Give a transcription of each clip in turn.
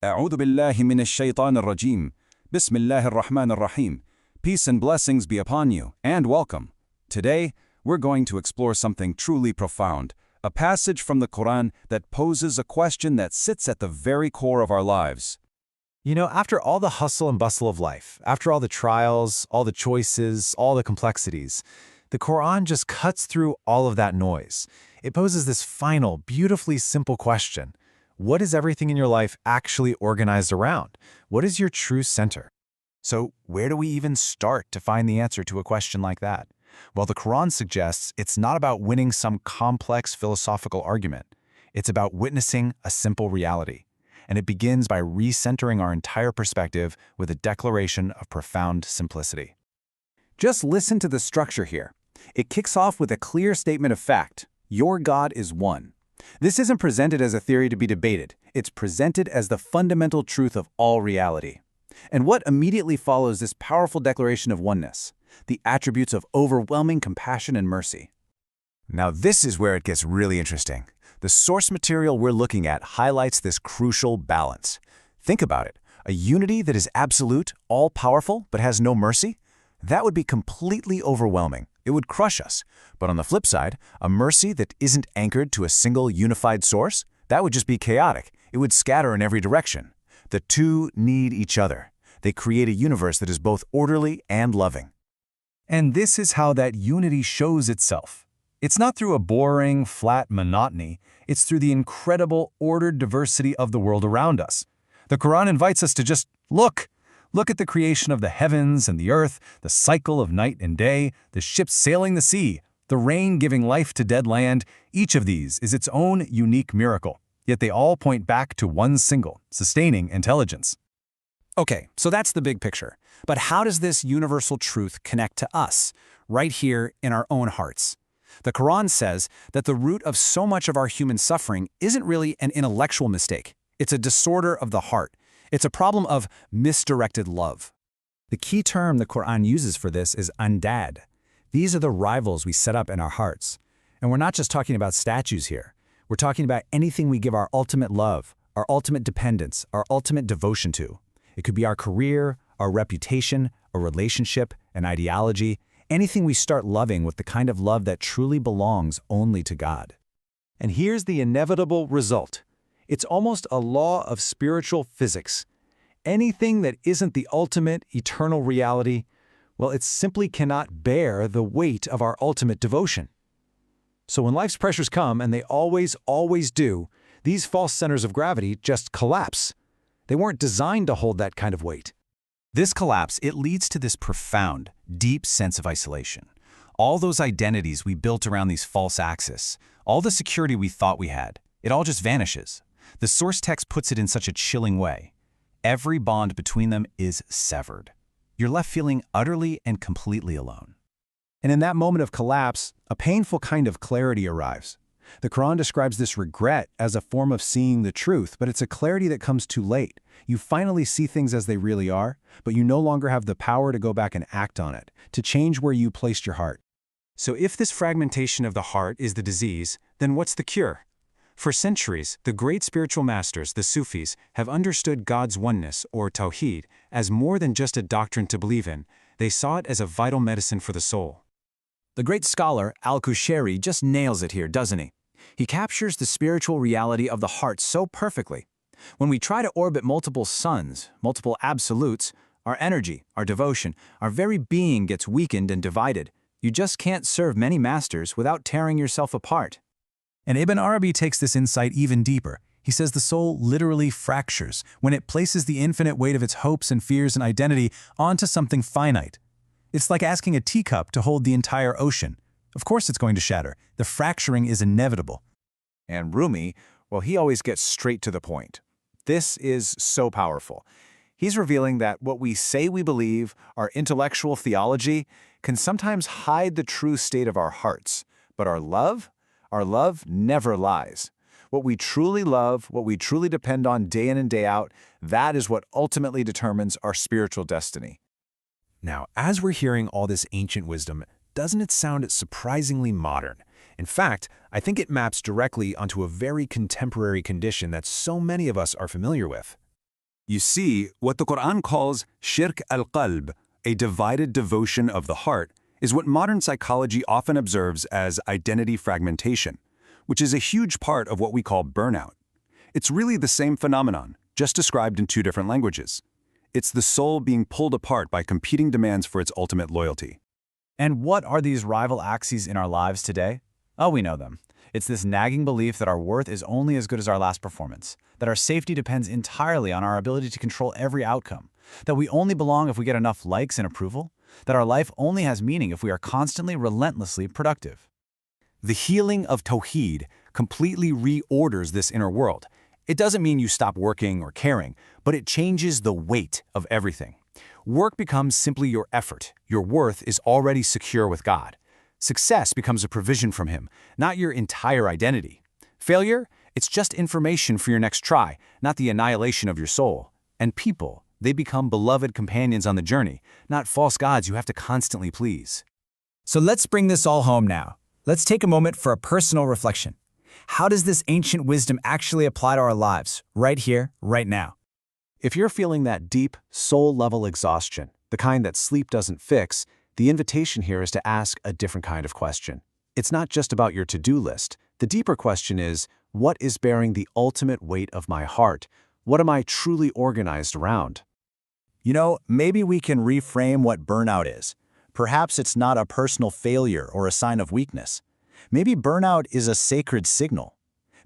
أعوذ بالله من الشيطان الرجيم. بسم الله الرحمن الرحيم. Peace and blessings be upon you, and welcome. Today, we're going to explore something truly profound, a passage from the Qur'an that poses a question that sits at the very core of our lives. You know, after all the hustle and bustle of life, after all the trials, all the choices, all the complexities, the Qur'an just cuts through all of that noise. It poses this final, beautifully simple question. What is everything in your life actually organized around? What is your true center? So, where do we even start to find the answer to a question like that? Well, the Qur'an suggests it's not about winning some complex philosophical argument. It's about witnessing a simple reality. And it begins by recentering our entire perspective with a declaration of profound simplicity. Just listen to the structure here. It kicks off with a clear statement of fact. Your God is one. This isn't presented as a theory to be debated. It's presented as the fundamental truth of all reality. And what immediately follows this powerful declaration of oneness? The attributes of overwhelming compassion and mercy. Now this is where it gets really interesting. The source material we're looking at highlights this crucial balance. Think about it. A unity that is absolute, all-powerful, but has no mercy? That would be completely overwhelming. It would crush us. But on the flip side, a mercy that isn't anchored to a single unified source? That would just be chaotic. It would scatter in every direction. The two need each other. They create a universe that is both orderly and loving. And this is how that unity shows itself. It's not through a boring, flat monotony. It's through the incredible, ordered diversity of the world around us. The Qur'an invites us to just look. Look at the creation of the heavens and the earth, the cycle of night and day, the ships sailing the sea, the rain giving life to dead land. Each of these is its own unique miracle, yet they all point back to one single, sustaining intelligence. Okay, so that's the big picture. But how does this universal truth connect to us, right here in our own hearts? The Qur'an says that the root of so much of our human suffering isn't really an intellectual mistake. It's a disorder of the heart. It's a problem of misdirected love. The key term the Qur'an uses for this is andād. These are the rivals we set up in our hearts. And we're not just talking about statues here. We're talking about anything we give our ultimate love, our ultimate dependence, our ultimate devotion to. It could be our career, our reputation, a relationship, an ideology, anything we start loving with the kind of love that truly belongs only to God. And here's the inevitable result. It's almost a law of spiritual physics. Anything that isn't the ultimate, eternal reality, well, it simply cannot bear the weight of our ultimate devotion. So when life's pressures come, and they always do, these false centers of gravity just collapse. They weren't designed to hold that kind of weight. This collapse, it leads to this profound, deep sense of isolation. All those identities we built around these false axes, all the security we thought we had, it all just vanishes. The source text puts it in such a chilling way. Every bond between them is severed. You're left feeling utterly and completely alone. And in that moment of collapse, a painful kind of clarity arrives. The Qur'an describes this regret as a form of seeing the truth, but it's a clarity that comes too late. You finally see things as they really are, but you no longer have the power to go back and act on it, to change where you placed your heart. So if this fragmentation of the heart is the disease, then what's the cure? For centuries, the great spiritual masters, the Sufis, have understood God's oneness, or tawhīd, as more than just a doctrine to believe in. They saw it as a vital medicine for the soul. The great scholar al-Qushayrī just nails it here, doesn't he? He captures the spiritual reality of the heart so perfectly. When we try to orbit multiple suns, multiple absolutes, our energy, our devotion, our very being gets weakened and divided. You just can't serve many masters without tearing yourself apart. And Ibn Arabi takes this insight even deeper. He says the soul literally fractures when it places the infinite weight of its hopes and fears and identity onto something finite. It's like asking a teacup to hold the entire ocean. Of course it's going to shatter. The fracturing is inevitable. And Rumi, well, he always gets straight to the point. This is so powerful. He's revealing that what we say we believe, our intellectual theology, can sometimes hide the true state of our hearts. But our love never lies. What we truly love, what we truly depend on day in and day out, that is what ultimately determines our spiritual destiny. Now, as we're hearing all this ancient wisdom, doesn't it sound surprisingly modern? In fact, I think it maps directly onto a very contemporary condition that so many of us are familiar with. You see, what the Qur'an calls shirk al-qalb, a divided devotion of the heart, is what modern psychology often observes as identity fragmentation, which is a huge part of what we call burnout. It's really the same phenomenon, just described in two different languages. It's the soul being pulled apart by competing demands for its ultimate loyalty. And what are these rival axes in our lives today? Oh, we know them. It's this nagging belief that our worth is only as good as our last performance, that our safety depends entirely on our ability to control every outcome, that we only belong if we get enough likes and approval, that our life only has meaning if we are constantly, relentlessly productive. The healing of Tawḥīd completely reorders this inner world. It doesn't mean you stop working or caring, but it changes the weight of everything. Work becomes simply your effort. Your worth is already secure with God. Success becomes a provision from Him, not your entire identity. Failure? It's just information for your next try, not the annihilation of your soul. And people, they become beloved companions on the journey, not false gods you have to constantly please. So let's bring this all home now. Let's take a moment for a personal reflection. How does this ancient wisdom actually apply to our lives, right here, right now? If you're feeling that deep, soul-level exhaustion, the kind that sleep doesn't fix, the invitation here is to ask a different kind of question. It's not just about your to-do list. The deeper question is, what is bearing the ultimate weight of my heart? What am I truly organized around? You know, maybe we can reframe what burnout is. Perhaps it's not a personal failure or a sign of weakness. Maybe burnout is a sacred signal.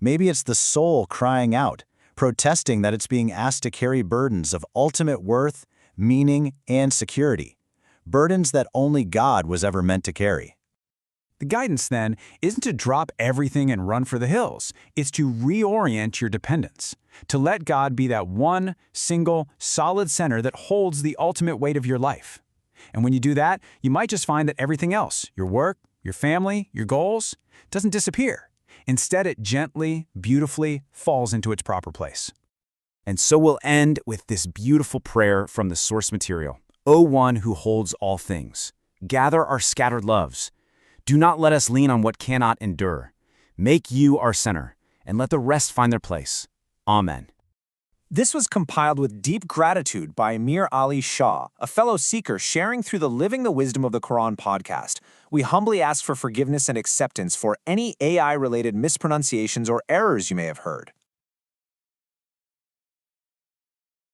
Maybe it's the soul crying out, protesting that it's being asked to carry burdens of ultimate worth, meaning, and security. Burdens that only God was ever meant to carry. The guidance, then, isn't to drop everything and run for the hills. It's to reorient your dependence, to let God be that one, single, solid center that holds the ultimate weight of your life. And when you do that, you might just find that everything else, your work, your family, your goals, doesn't disappear. Instead, it gently, beautifully falls into its proper place. And so we'll end with this beautiful prayer from the source material. O One who holds all things, gather our scattered loves. Do not let us lean on what cannot endure. Make you our center, and let the rest find their place. Amen. This was compiled with deep gratitude by Amir Ali Shah, a fellow seeker sharing through the Living the Wisdom of the Qur'an podcast. We humbly ask for forgiveness and acceptance for any AI-related mispronunciations or errors you may have heard.